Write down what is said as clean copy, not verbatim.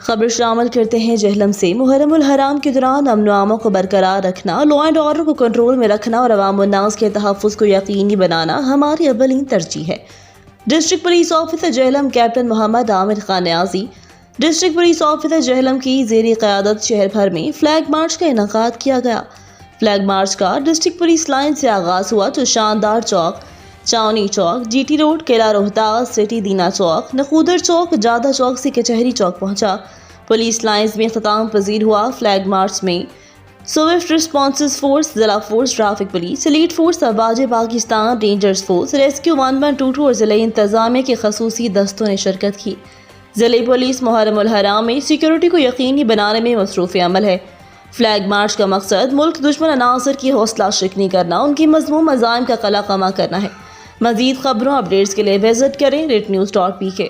خبر شامل کرتے ہیں جہلم سے۔ محرم الحرام کے دوران امن و امان کو برقرار رکھنا، لا اینڈ آرڈر کو کنٹرول میں رکھنا اور عوام الناس کے تحفظ کو یقینی بنانا ہماری اولین ترجیح ہے۔ District police officer Jhelum captain Muhammad Amir Khan Niazi. District police officer Jhelum کی زیر قیادت شہر بھر میں فلیگ مارچ کا انعقاد کیا گیا۔ فلیگ مارچ کا ڈسٹرکٹ پولیس لائن سے آغاز ہوا جو شاندار چوک، چاونی چوک، جی ٹی روڈ، قلعہ روہتاس، سٹی دینا چوک، نخودر چوک، جادہ چوک سے کچہری چوک پہنچا۔ پولیس لائنز میں اختتام پذیر ہوا۔ فلیگ مارچ میں سوئفٹ ریسپانس فورس، ضلع force, traffic police, elite force, افواج پاکستان، رینجرز فورس، ریسکیو 122 اور ضلعی انتظامیہ کے خصوصی دستوں نے شرکت کی۔ ضلعی پولیس محرم الحرام میں سیکیورٹی کو یقینی بنانے میں مصروف عمل ہے۔ فلیگ مارچ کا مقصد ملک دشمن عناصر کی حوصلہ شکنی کرنا، ان کی مذموم عزائم کا قلع کما کرنا ہے۔ مزید خبروں اپڈیٹس کے لیے وزٹ کریں ریٹ نیوز.pk